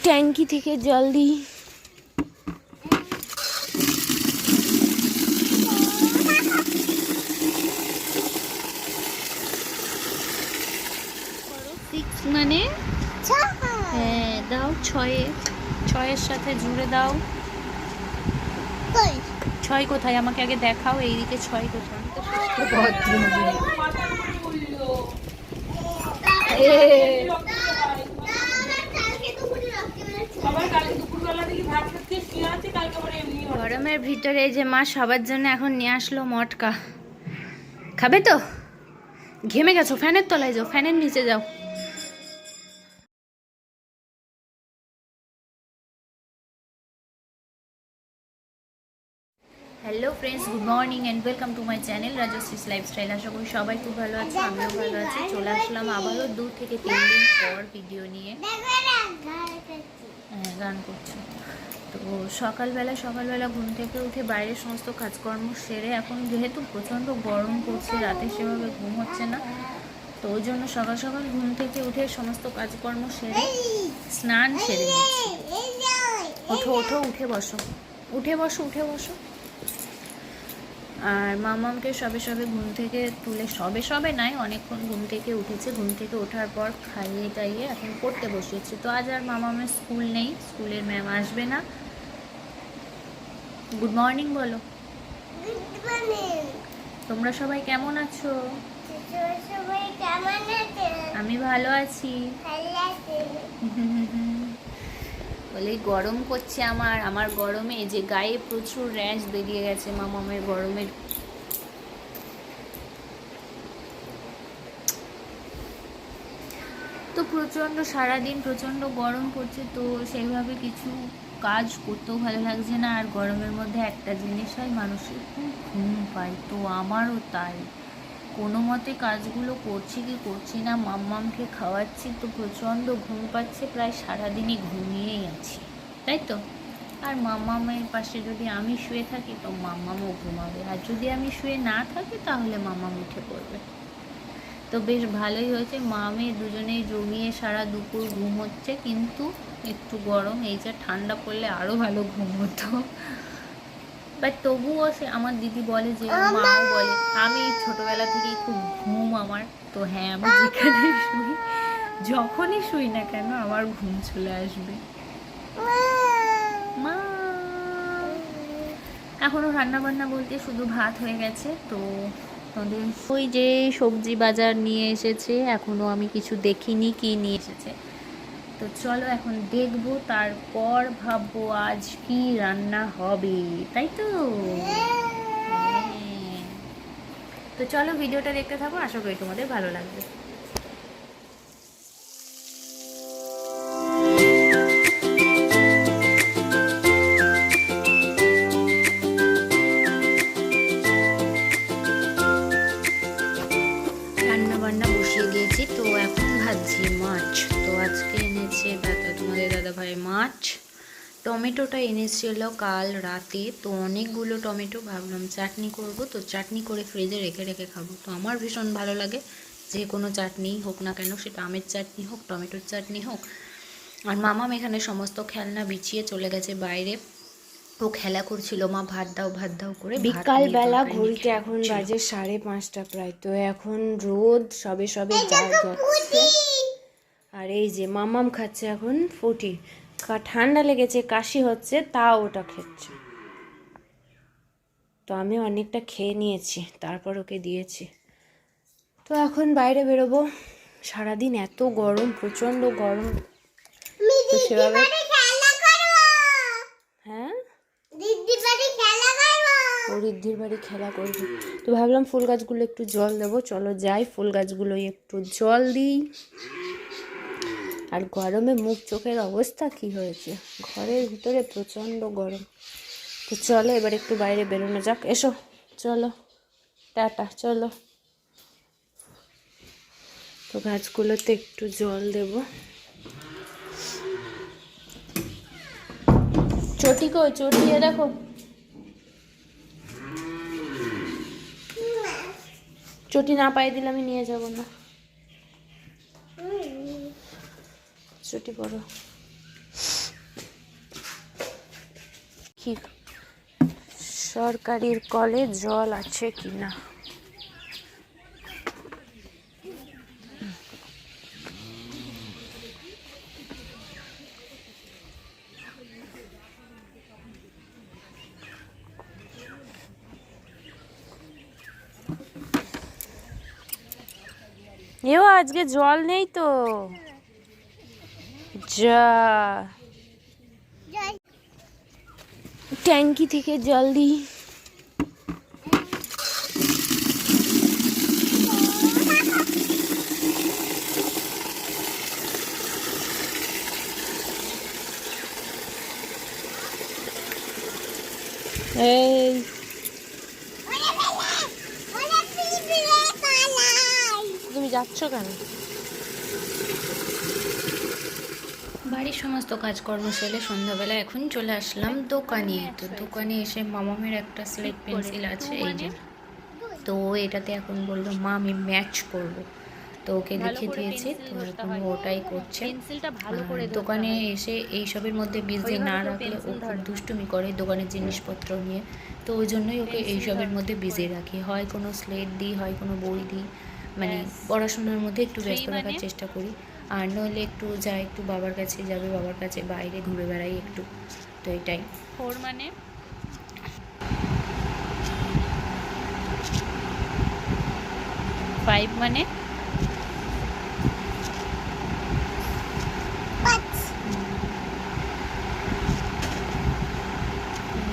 ট্যাঙ্কি থেকে জল দিই। মানে হ্যাঁ দাও, ছয়ের সাথে জুড়ে দাও। ছয় কোথায় আমাকে আগে দেখাও, এইদিকে ছয় কোথায়? গরমের ভিতরে এই যে মা সবার জন্য এখন নিয়ে আসলো মটকা। খাবে তো? ঘেমে গেছো, ফ্যানের তলায় যাও, ফ্যানের নিচে যাও। Hello friends, good morning and welcome to my channel Rajshree's lifestyle. আশা করি সবাই খুব ভালো আছে, আমিও ভালো আছি। চলে আসলাম আবারও 2 থেকে 3 দিন পর ভিডিও নিয়ে। হ্যাঁ, গান করছি। তো সকালবেলা ঘুম থেকে উঠে বাইরের সমস্ত কাজকর্ম সেরে, এখন যেহেতু প্রচণ্ড গরম পড়ছে, রাতে সেভাবে ঘুম হচ্ছে না, তো ওই জন্য সকাল সকাল ঘুম থেকে উঠে সমস্ত কাজকর্ম সেরে স্নান সেরে নিচ্ছি। ওঠো ওঠো, উঠে বসো। আর মামামকে সবে ঘুম থেকে তুলে, সবে নয়, অনেকক্ষণ ঘুম থেকে উঠেছে। ঘুম থেকে ওঠার পর খাইয়ে টাইয়ে এখন পড়তে বসিয়েছি। তো আজ আর মামামের স্কুল নেই, স্কুলের ম্যাম আসবে না। গুড মর্নিং বলো। তোমরা সবাই কেমন আছো? আমি ভালো আছি। বলে গরম করছে আমার গরমে যে গায়ে প্রচুর র্যাশ বেরিয়ে গেছে মামামের গরমের। তো সারাদিন প্রচণ্ড গরম পড়ছে, তো সেইভাবে কিছু কাজ করতেও ভালো লাগছে না। আর গরমের মধ্যে একটা জিনিস হয়, মানুষের খুব ঘুম পায়। তো আমারও তাই, কোনো মতে কাজগুলো করছি না, মাম্মামকে খাওয়াচ্ছি, তো প্রচণ্ড ঘুম পাচ্ছে। প্রায় সারাদিনই ঘুমিয়েই আছি, তাই তো। আর মাম্মামের পাশে যদি আমি শুয়ে থাকি তো মাম্মামও ঘুমাবে, আর যদি আমি শুয়ে না থাকি তাহলে মাম্মাম উঠে পড়বে। তো বেশ ভালোই হয়েছে, মেয়ে দুজনেই জমিয়ে সারা দুপুর ঘুম হচ্ছে। কিন্তু একটু গরম, এই যে ঠান্ডা পড়লে আরও ভালো ঘুম হতো। বাট তবুও সে আমার দিদি বলে, যে মাও বলে, আমি ছোটোবেলা থেকেই খুব ঘুম আমার। তো হ্যাঁ, আমি যেখানে শুই, যখনই শুই না কেন আমার ঘুম চলে আসবে। মা এখনও রান্নাবান্না বলতে শুধু ভাত হয়ে গেছে। তো ওই যে সবজি বাজার নিয়ে এসেছে, এখনও আমি কিছু দেখিনি কি নিয়ে এসেছে। তো চলো এখন দেখবো, তারপর ভাববো আজ কি রান্না হবে, তাই তো। তো চলো ভিডিওটা দেখতে থাকো, আশা করি তোমাদের ভালো লাগবে। রান্নাবান্না বসিয়ে দিয়েছি, তো এখন ভাজছি মাছ। তো আজকে এনেছে তোমাদের দাদাভাই মাছ। টমেটোটা এনেছিল কাল রাতে, তো অনেকগুলো টমেটো, ভাবলাম চাটনি করব। তো চাটনি করে ফ্রিজে রেখে খাবো। তো আমার ভীষণ ভালো লাগে, যে কোনো চাটনি হোক না কেন, সেটা আমের চাটনি হোক, টমেটোর চাটনি হোক। আর মামাম এখানে সমস্ত খেলনা বিছিয়ে চলে গেছে বাইরে, ও খেলা করছিল। মা ভাত দাও করে। বিকালবেলা ঘড়িতে এখন বাজে 5:30 প্রায়। তো এখন রোদ সবে যাচ্ছে। আর এই যে মামাম খাচ্ছে এখন ফুটি। ঠান্ডা লেগেছে, কাশি হচ্ছে, তাও ওটা খেচ্ছে। তো আমি অনেকটা খেয়ে নিয়েছি, তারপর ওকে দিয়েছি। তো এখন বাইরে বেরোবো। সারাদিন এত গরম, প্রচণ্ড গরম। তো সেভাবে হ্যাঁ, রিদ্ধির বাড়ি খেলা করবো। তো ভাবলাম ফুল গাছগুলো একটু জল দেবো, চলো যাই ফুল গাছগুলো একটু জল দিই। আর গরমে মুখ চোখের অবস্থা কি হয়েছে, ঘরের ভিতরে প্রচণ্ড গরম। তো চলো এবার একটু বাইরে বেরোনো যাক, এসো চলো, টাটা, চলো। তো গাছগুলোতে একটু জল দেব। চটি কই, চটিয়ে দেখো, চটি না পাই দিলে আমি নিয়ে যাব না। চটি পড়ো। দেখি সরকারির কলে জল আছে কিনা। এও আজকে জল নেই তো, যা ট্যাঙ্কি থেকে জল দিই। এই তুমি যাচ্ছ কেন? বাড়ির সমস্ত কাজকর্ম সেরে সন্ধ্যাবেলা এখন চলে আসলাম দোকানে। তো দোকানে এসে মামামের একটা স্লেট পেন্সিল আছে এই যে, তো এটাতে এখন বললো মা আমি ম্যাচ করব, তো ওকে লিখে দিয়েছি, তো এখন ওটাই করছে। দোকানে এসে এইসবের মধ্যে বিজি না রাখলে ও খুব দুষ্টুমি করে দোকানের জিনিসপত্র নিয়ে, তো ওই জন্যই ওকে এইসবের মধ্যে বিজি রাখি। হয় কোনো স্লেট দিই, হয় কোনো বই দিই, মানে পড়াশোনার মধ্যে একটু ব্যস্ত রাখার চেষ্টা করি। আর নইলে একটু যায়, একটু বাবার কাছে যাবে, বাবার কাছে বাইরে ঘুরে বেড়াই একটু, তো এটাই। 4 মানে 5 মানে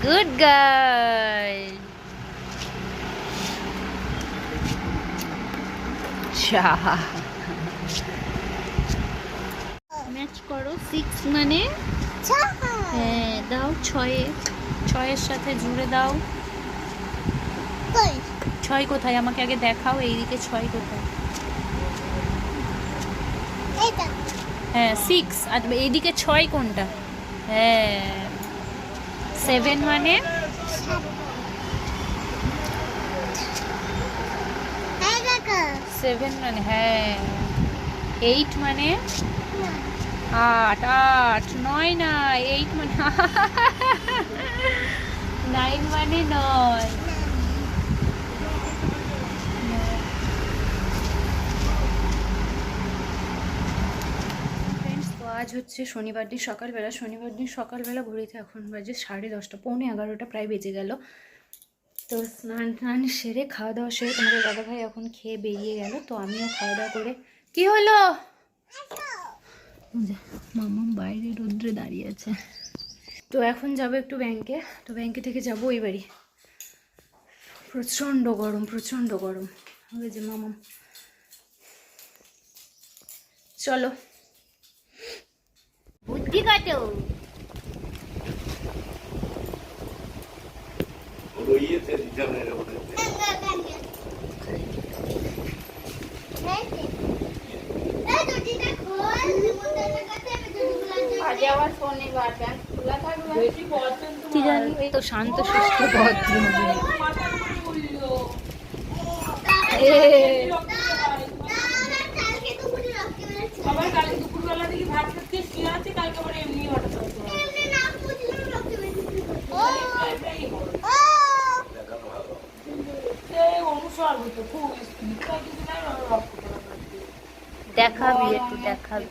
গুড গার্ল। ম্যাচ করো। 6 মানে হ্যাঁ দাও, 6-এর সাথে জুড়ে দাও। 6 কোথায় আমাকে আগে দেখাও, এইদিকে 6 কোথায়? হ্যাঁ 6, আর এইদিকে 6 কোনটা? হ্যাঁ 7 মানে 7 মানে হ্যাঁ 8 মানে 8, 9 না 8 মানে 9 মানে 9। তো আজ হচ্ছে শনিবার দিন সকালবেলা ঘড়িতে এখন বাজে 10:30, 10:45 প্রায় বেজে গেল। তো স্নান টান সেরে খাওয়া দাওয়া সেরে তোমাদের দাদাভাই এখন খেয়ে বেরিয়ে গেল, তো আমিও খাওয়া দাওয়া করে। কি হলো? মামা বাইরে রোদ্রে দাঁড়িয়ে আছে। তো এখন যাবো একটু ব্যাংকে, তো ব্যাংকে থেকে যাবো ওই বাড়ি। প্রচণ্ড গরম হবে যে মামা। চলো বুদ্ধি কাটো। কি জানি তো শান্ত সুস্থ ভদ্র। দেখাবি একটু, দেখাবি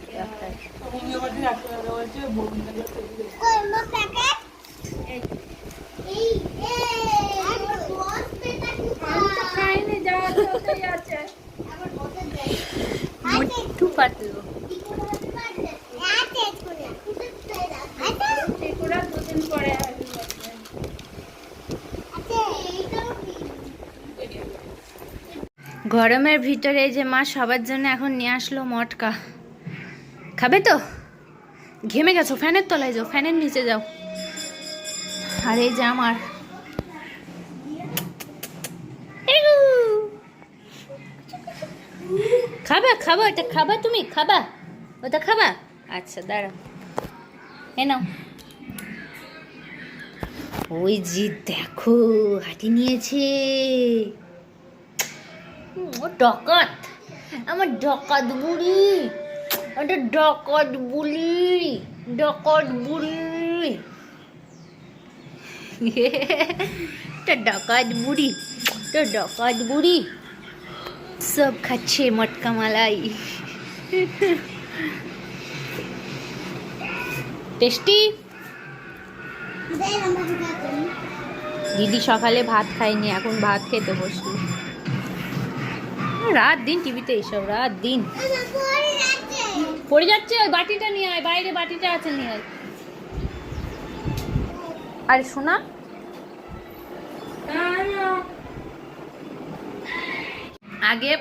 একটু পাতলো। গরমের ভিতরে যে মা সবার জন্য এখন নিয়ে আসলো মটকা। খাবে তো? ঘেমে গেছো, ফ্যানের তলায় যাও, ফ্যানের নিচে যাও। আর এই যে আমার খাবা এটা খাবা, তুমি খাবা ওটা খাবা? আচ্ছা দাঁড়াও, এ নাও। ওই যে দেখো হাতি নিয়েছে। ও ডাকাত, আমার ডাকাত বুড়ি, ওটা ডাকাত বুড়ি। তো ডাকাত বুড়ি, তো ডাকাত বুড়ি সব খাচ্ছে মটকা মালাই। টেস্টি। দিদি সকালে ভাত খায়নি, এখন ভাত খেতে বসলো। রাত দিন টিভিতে এইসব, রাত দিন পড়ে যাচ্ছে। ওই বাটিটা নিয়ে আয়, বাইরে বাটিটা আছে, নিয়ে আয়। আরে শোনা, আগে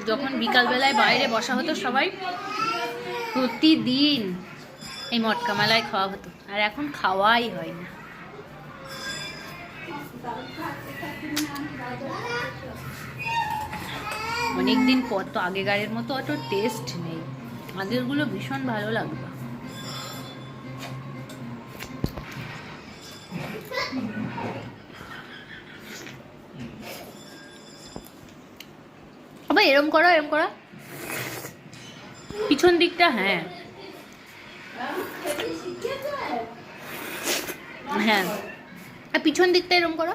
যখন বিকালবেলায় বাইরে বসা হতো সবাই, প্রতিদিন এই মটকা মালাই খাওয়া হতো, আর এখন খাওয়াই হয় না। অনেকদিন পর তো, আগেকারের মতো অত টেস্ট নেই, আগেরগুলো ভীষণ ভালো লাগতো। আবার এরম করো, এরম করো পিছন দিকটা। হ্যাঁ হ্যাঁ, আর পিছন দিকটা এরম করো।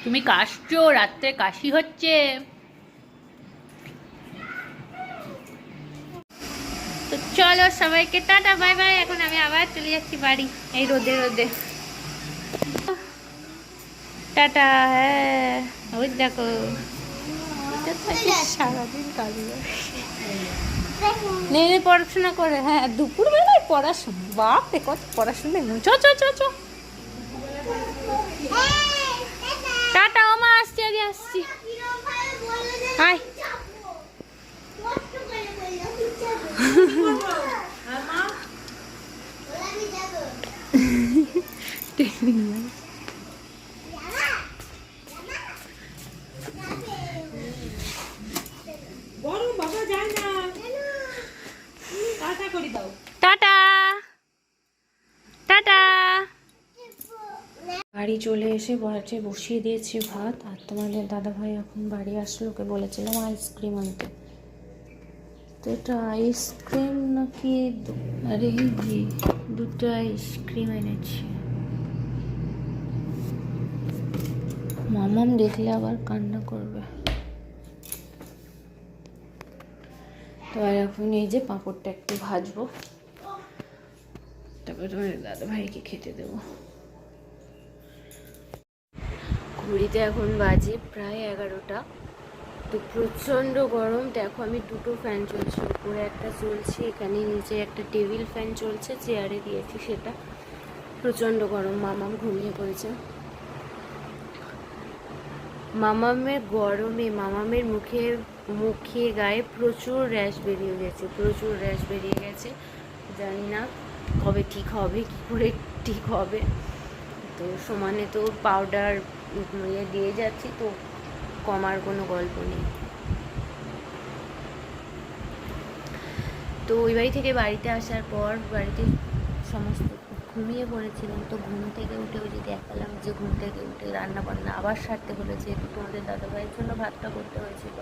তুমি কাশছো, রাত্রে কাশি হচ্ছে। তো চলো সবাইকে টাটা বাই বাই। এখন আমি আবার চলে যাচ্ছি বাড়ি, এই রোদে রোদে। টাটা। হ্যাঁ ওই দেখো, সারাদিন কাজে নেই পড়াশোনা করে। হ্যাঁ দুপুরবেলায় পড়াশোনা, বাপ রে কত পড়াশোনা। চ চ চ চ, টাটা। ওমা আসছি, আগে আসছি। হাই। Tata tata. বাড়ি চলে এসে বসিয়ে দিয়েছি ভাত, আর তোমাদের দাদাভাই এখন বাড়ি আসলো, ওকে বলেছিলাম আইসক্রিম আনতে। তো এটা আইসক্রিম নাকি, আরে এই যে দুটো আইসক্রিম এনেছি। মামাম দেখলে আবার কান্না করবে। তো আর এখন এই যে পাঁপড়টা একটু ভাজবো, তারপরে তোমার দাদাভাইকে খেতে দেবো। ঘড়িতে এখন বাজে প্রায় 11টা। তো প্রচণ্ড গরম। দেখো আমি দুটো ফ্যান চলছে, উপরে একটা চলছে, এখানে নিচে একটা টেবিল ফ্যান চলছে, চেয়ারে দিয়েছি সেটা। প্রচণ্ড গরম। মামাম ঘুমিয়ে পড়েছে। মামামের গরমে মামামের মুখে গায়ে প্রচুর র্যাশ বেরিয়ে গেছে, প্রচুর র্যাশ বেরিয়ে গেছে। জানি না কবে ঠিক হবে, কী করে ঠিক হবে। তো সমানে তো পাউডার দিয়ে যাচ্ছি, তো কমার কোনো গল্প নেই। তো ওই বাড়ি থেকে বাড়িতে আসার পর বাড়িতে সমস্ত ঘুমিয়ে পড়েছিলাম। তো ঘুম থেকে উঠে ওই যে দেখালাম যে ঘুম থেকে উঠে রান্না বান্না আবার সারতে হলো, যেহেতু তোমাদের দাদাভাইয়ের জন্য ভাতটা করতে হয়েছিল।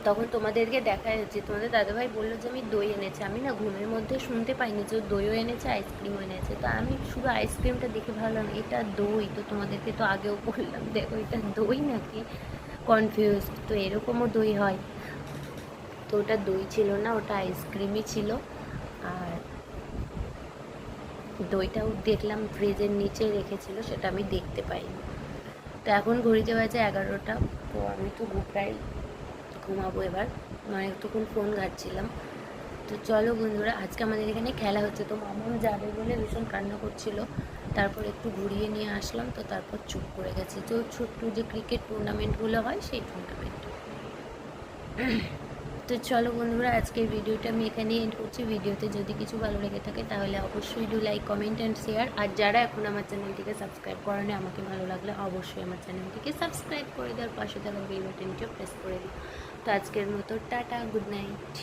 তখন তোমাদেরকে দেখা যাচ্ছে, তোমাদের দাদাভাই বললো যে আমি দই এনেছি। আমি না ঘুমের মধ্যে শুনতে পাইনি যে দইও এনেছে, আইসক্রিমও এনেছে। তো আমি শুধু আইসক্রিমটা দেখে ভাবলাম এটা দই। তো তোমাদেরকে তো আগেও বললাম, দেখো এটা দই নাকি, কনফিউজ। তো এরকমও দই হয়। তো ওটা দই ছিল না, ওটা আইসক্রিমই ছিল। আর দইটাও দেখলাম ফ্রিজের নিচে রেখেছিল, সেটা আমি দেখতে পাইনি। তো এখন ঘড়িতে বাজে 11টা। তো আমি তো প্রায় ঘুমাবো এবার, অনেকটুকুন ফোন ঘাটছিলাম। তো চলো বন্ধুরা, আজকে আমাদের এখানে খেলা হচ্ছে। তো মামুন যাবে বলে ভীষণ কান্না করছিল, তারপর একটু ঘুরিয়ে নিয়ে আসলাম। তো তারপর চুপ করে গেছে। তো ছোট্ট যে ক্রিকেট টুর্নামেন্টগুলো হয়, সেই টুর্নামেন্ট। তো চলো বন্ধুরা, আজকের ভিডিওটা আমি এখানেই এন্ড করছি। ভিডিওতে যদি কিছু ভালো লেগে থাকে তাহলে অবশ্যই do like, comment and share. আর যারা এখন আমার চ্যানেলটিকে সাবস্ক্রাইব করেনি, আমাকে ভালো লাগলে অবশ্যই আমার চ্যানেলটিকে সাবস্ক্রাইব করে দেওয়ার পাশে থাকা বেল বাটনটিও প্রেস করে দিও। তো আজকের মতো টাটা, গুড নাইট।